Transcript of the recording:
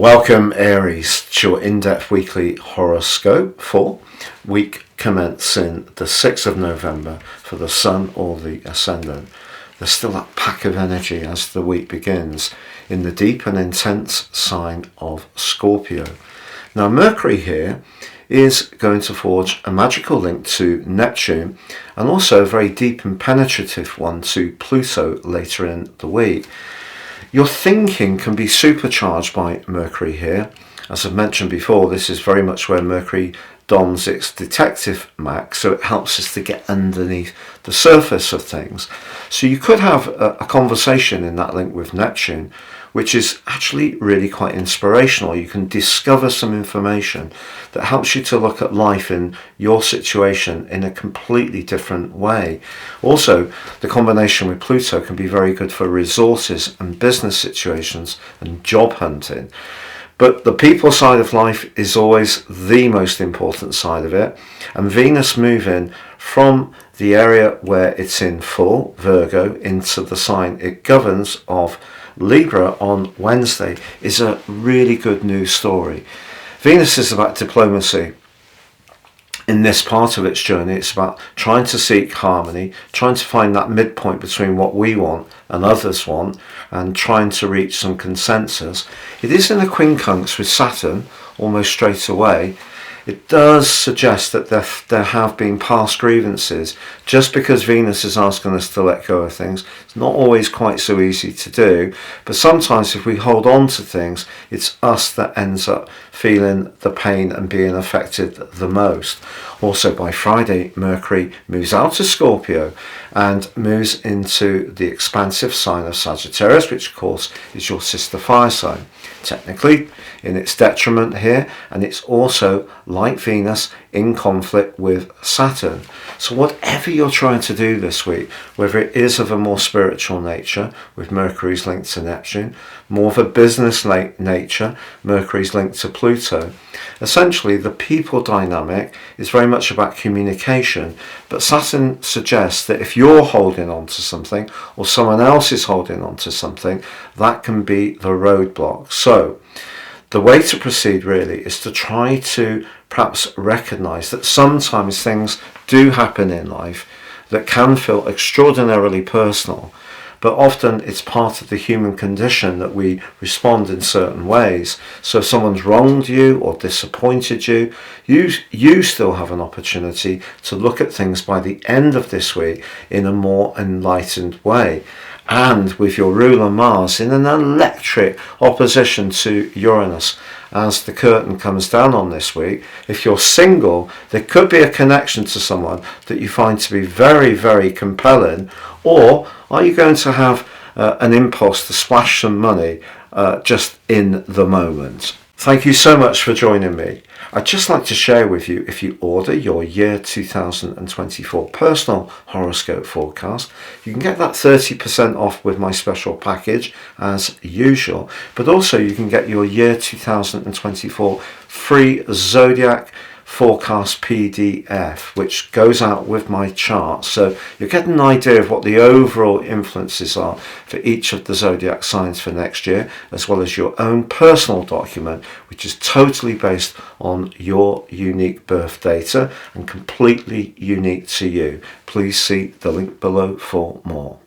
Welcome Aries to your in-depth weekly horoscope for week commencing the 6th of November for the Sun or the Ascendant. There's still that pack of energy as the week begins in the deep and intense sign of Scorpio. Now Mercury here is going to forge a magical link to Neptune and also a very deep and penetrative one to Pluto later in the week. Your thinking can be supercharged by Mercury here. As I've mentioned before, this is very much where Mercury dons its detective mask, so it helps us to get underneath the surface of things. So you could have a conversation in that link with Neptune, which is actually really quite inspirational. You can discover some information that helps you to look at life in your situation in a completely different way. Also, the combination with Pluto can be very good for resources and business situations and job hunting. But the people side of life is always the most important side of it. And Venus moving from the area where it's in full, Virgo, into the sign it governs of Libra on Wednesday is a really good news story. Venus is about diplomacy. In this part of its journey, it's about trying to seek harmony, trying to find that midpoint between what we want and others want, and trying to reach some consensus. It is in a quincunx with Saturn almost straight away. It does suggest that there have been past grievances. Just because Venus is asking us to let go of things, it's not always quite so easy to do. But sometimes if we hold on to things, it's us that ends up feeling the pain and being affected the most. Also by Friday, Mercury moves out of Scorpio and moves into the expansive sign of Sagittarius, which of course is your sister fire sign. Technically in its detriment here, and it's also, like Venus, in conflict with Saturn. So whatever you're trying to do this week, whether it is of a more spiritual nature with Mercury's linked to Neptune, more of a business nature, Mercury's linked to Pluto, essentially the people dynamic is very much about communication. But Saturn suggests that if you're holding on to something or someone else is holding on to something, that can be the roadblock. So the way to proceed really is to try to perhaps recognize that sometimes things do happen in life that can feel extraordinarily personal, but often it's part of the human condition that we respond in certain ways. So if someone's wronged you or disappointed you, you still have an opportunity to look at things by the end of this week in a more enlightened way. And with your ruler Mars in an electric opposition to Uranus as the curtain comes down on this week, if you're single, there could be a connection to someone that you find to be very, very compelling. Or are you going to have an impulse to splash some money just in the moment? Thank you so much for joining me. I'd just like to share with you, if you order your year 2024 personal horoscope forecast, you can get that 30% off with my special package as usual, but also you can get your year 2024 free zodiac forecast PDF, which goes out with my chart, so you get an idea of what the overall influences are for each of the zodiac signs for next year, as well as your own personal document, which is totally based on your unique birth data and completely unique to you. Please see the link below for more.